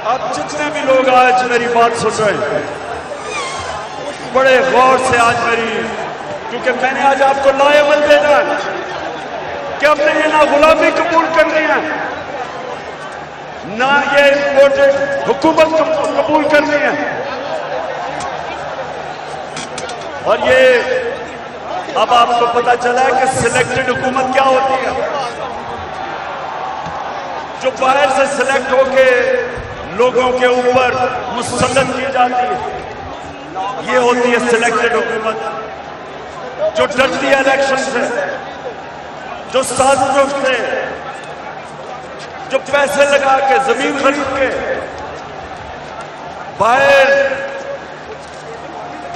अब जितने भी लोग आज मेरी बात सुन रहे हैं, बड़े गौर से आज क्योंकि मैंने आज आपको लाएमल देना है कि हमने ये ना गुलामी कबूल करनी है, ना ये इम्पोर्टेड हुकूमत कबूल करनी है। और ये अब आपको पता चला है कि सिलेक्टेड हुकूमत क्या होती है, जो बाहर से सिलेक्ट होके लोगों के ऊपर मुसल्लत की जाती है, ये होती है सिलेक्टेड हुकूमत, जो डरती है इलेक्शन से, जो साजिशों से, जो पैसे लगा के जमीन खरीद के बाहर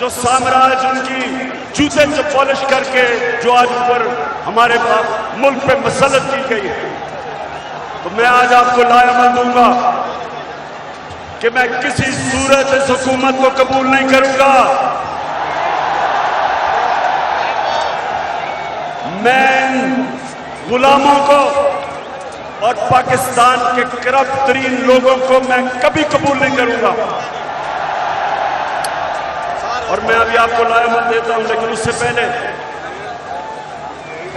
जो साम्राज्य उनकी जूते से पॉलिश करके जो आज ऊपर हमारे मुल्क पे मसलत की गई है। तो मैं आज आपको लाएमल दूंगा कि मैं किसी सूरत इस हुकूमत को कबूल नहीं करूंगा। मैं गुलामों को और पाकिस्तान के करप्ट तरीन लोगों को मैं कभी कबूल नहीं करूंगा। और मैं अभी आपको लाएमल देता हूं, लेकिन उससे पहले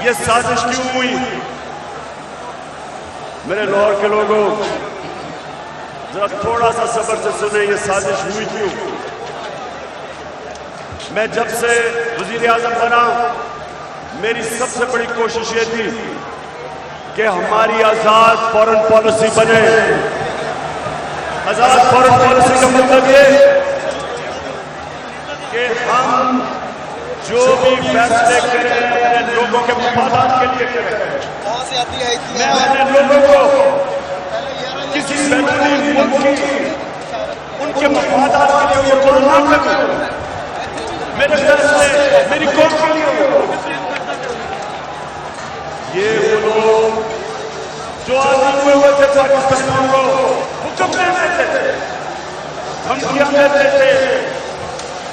ये साजिश क्यों हुई? मेरे लाहौर के लोगों, जरा थोड़ा सा सब्र से सुने, ये साजिश हुई क्यों? मैं जब से वजीर आजम बना, मेरी सबसे बड़ी कोशिश ये थी कि हमारी आजाद फॉरेन पॉलिसी बने। आजाद फॉरेन पॉलिसी का मतलब ये कि हम जो भी फैसले करें अपने लोगों के मफादात के लिए करें। मैं अपने लोगों को किसी बैरूनी मुल्क की उनके मफादात के लिए कुर्बान ना करूं। मेरे फैसले मेरी कौम के लिए हो। ये वो लोग जो आजाद हुए थे पाकिस्तानियों को हुक्म देते थे, धमकियां देते थे,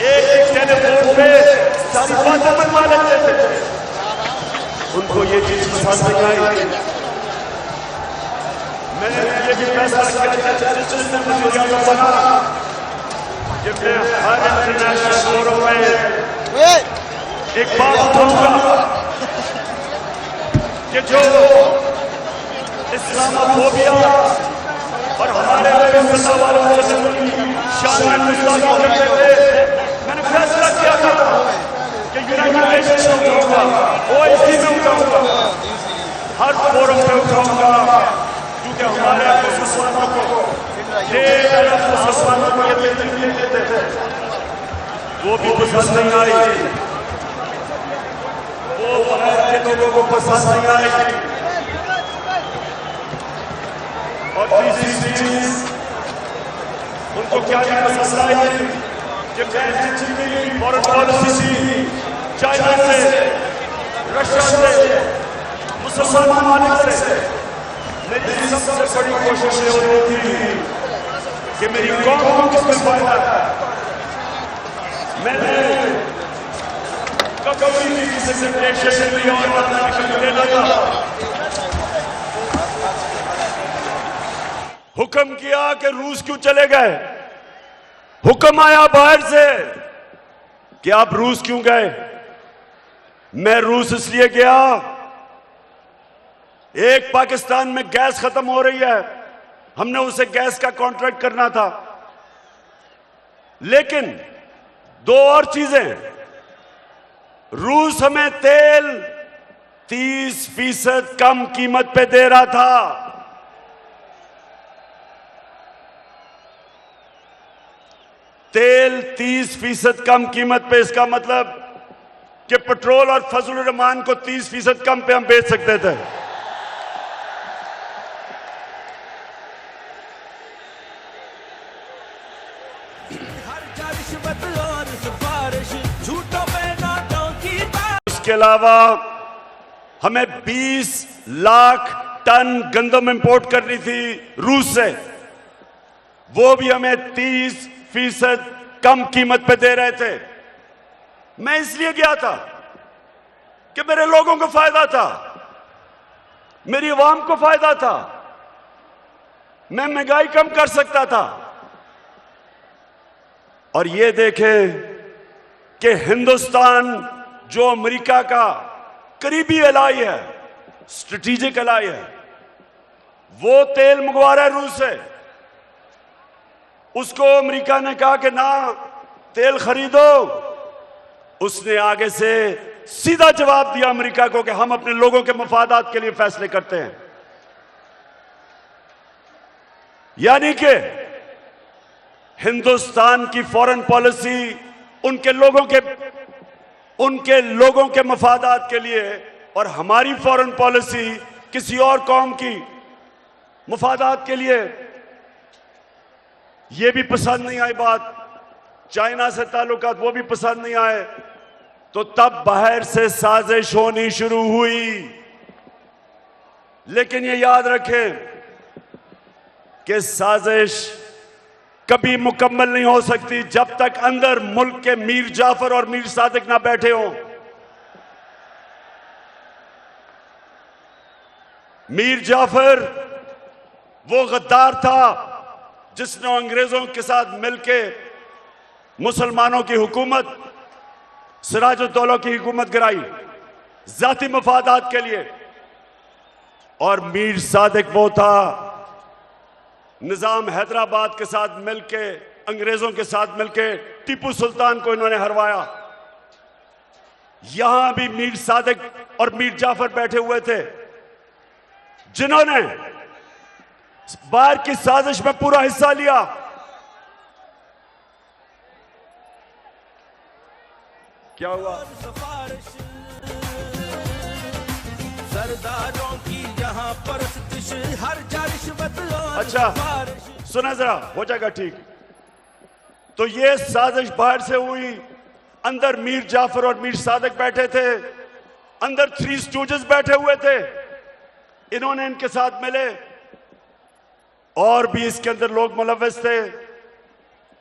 एक टेलीफोन पे सारी बातें मनवा लेते थे, उनको ये चीज पसंद नहीं आई। मैंने ये भी फैसला किया जिसने मुझे आजम बना कि मैं हर इंटरनेशनल फोरम में एक बात उठाऊंगा कि जो इस्लामोफोबिया और हमारे शान में गुस्ताखी करते थे, मैंने फैसला किया था कि यूनाइटेड नेशंस में उठाऊंगा, ओआईसी में उठाऊंगा, हर फोरम पे उठाऊंगा, क्योंकि हमारे मुसलमानों को मुसलमानों को ये तकलीफ देते थे, वो भी पसंद नहीं आई, वो बाहर के लोगों को पसंद नहीं आई। और तीसरी चीज उनको क्या पसंद आई कि मैं जितनी फॉरेन पॉलिसी थी, चाइना से, रशिया से, मुसलमान ममालिक से, मेरी सबसे बड़ी कोशिश ये होती थी कि मेरी कौम को किसमें फायदा है। मैंने कभी भी किसी से प्रेशर नहीं और ना लगा, हुक्म किया कि रूस क्यों चले गए। हुक्म आया बाहर से कि आप रूस क्यों गए। मैं रूस इसलिए गया, एक पाकिस्तान में गैस खत्म हो रही है, हमने उसे गैस का कॉन्ट्रैक्ट करना था, लेकिन दो और चीजें, रूस हमें तेल 30% कम कीमत पे दे रहा था, तेल 30% कम कीमत पे। इसका मतलब कि पेट्रोल और फजलुर रहमान को 30% कम पे हम बेच सकते थे। इसके अलावा हमें 20 लाख टन गंदम इंपोर्ट करनी थी रूस से, वो भी हमें 30% कम कीमत पे दे रहे थे। मैं इसलिए गया था कि मेरे लोगों को फायदा था, मेरी आवाम को फायदा था। मैं महंगाई कम कर सकता था। और ये देखें कि हिंदुस्तान जो अमेरिका का करीबी एलाई है, स्ट्रेटेजिक एलाई है, वो तेल मंगवा रहा है रूस से। उसको अमेरिका ने कहा कि ना तेल खरीदो, उसने आगे से सीधा जवाब दिया अमेरिका को कि हम अपने लोगों के मफादात के लिए फैसले करते हैं। यानी कि हिंदुस्तान की फॉरेन पॉलिसी उनके लोगों के मफादात के लिए, और हमारी फॉरेन पॉलिसी किसी और कौम की मफादात के लिए। यह भी पसंद नहीं आई बात, चाइना से ताल्लुकात वो भी पसंद नहीं आए, तो तब बाहर से साजिश होनी शुरू हुई। लेकिन ये याद रखें कि साजिश कभी मुकम्मल नहीं हो सकती जब तक अंदर मुल्क के मीर जाफर और मीर सादिक ना बैठे हों। मीर जाफर वो गद्दार था जिसने अंग्रेजों के साथ मिलकर मुसलमानों की हुकूमत, सिराजुद्दौला की हुकूमत गिराई जाती मफादात के लिए। और मीर सादिक वो था निजाम हैदराबाद के साथ मिलके, अंग्रेजों के साथ मिलके टीपू सुल्तान को इन्होंने हरवाया। यहां भी मीर सादिक और मीर जाफर बैठे हुए थे जिन्होंने बाहर की साजिश में पूरा हिस्सा लिया। क्या हुआ? सरदारों की यहाँ परस्तिश, हर रिश्वत। अच्छा सुना जरा, हो जाएगा ठीक। तो ये साजिश बाहर से हुई, अंदर मीर जाफर और मीर सादिक बैठे थे, अंदर थ्री स्टूजेस बैठे हुए थे, इन्होंने इनके साथ मिले। और भी इसके अंदर लोग मुलव्वस थे,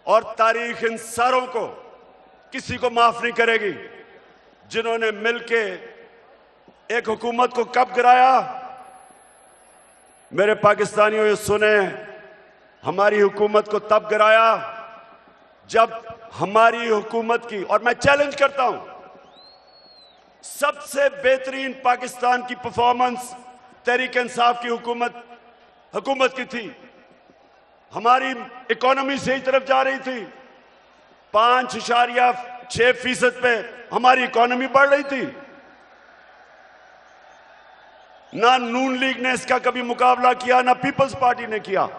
और तारीख इन सारों को किसी को माफ नहीं करेगी जिन्होंने मिलके एक हुकूमत को कब गिराया। मेरे पाकिस्तानियों ये सुने, हमारी हुकूमत को तब गिराया जब हमारी हुकूमत की, और मैं चैलेंज करता हूं, सबसे बेहतरीन पाकिस्तान की परफॉर्मेंस तहरीक इंसाफ की हुकूमत की थी। हमारी इकोनॉमी सही तरफ जा रही थी, 5.6% पे हमारी इकोनॉमी बढ़ रही थी। ना नून लीग ने इसका कभी मुकाबला किया, ना पीपल्स पार्टी ने किया।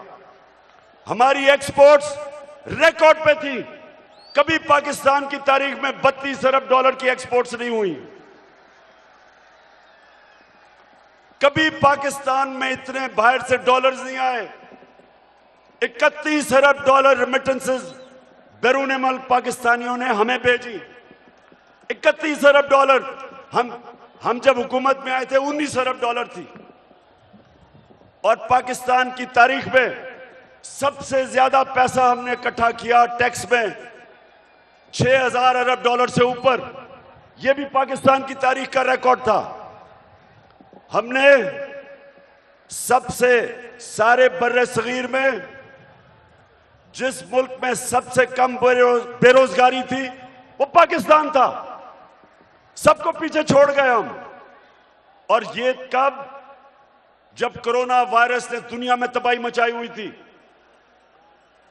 हमारी एक्सपोर्ट्स रिकॉर्ड पे थी, कभी पाकिस्तान की तारीख में 32 अरब डॉलर की एक्सपोर्ट्स नहीं हुई। कभी पाकिस्तान में इतने बाहर से डॉलर्स नहीं आए। 31 अरब डॉलर रेमिटेंसेस बैरून मुल्क पाकिस्तानियों ने हमें भेजी। 31 अरब डॉलर। हम जब हुकूमत में आए थे 19 अरब डॉलर थी। और पाकिस्तान की तारीख में सबसे ज्यादा पैसा हमने इकट्ठा किया टैक्स में, 6000 अरब डॉलर से ऊपर। यह भी पाकिस्तान की तारीख का रिकॉर्ड था। हमने सबसे सारे बर्रे सगीर में जिस मुल्क में सबसे कम बेरोजगारी थी वो पाकिस्तान था। सबको पीछे छोड़ गए हम। और ये कब? जब कोरोना वायरस ने दुनिया में तबाही मचाई हुई थी।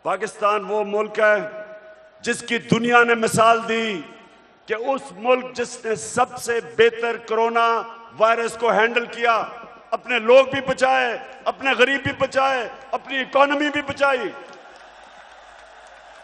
पाकिस्तान वो मुल्क है जिसकी दुनिया ने मिसाल दी कि उस मुल्क जिसने सबसे बेहतर कोरोना वायरस को हैंडल किया, अपने लोग भी बचाए, अपने गरीब भी बचाए, अपनी इकोनॉमी भी बचाई।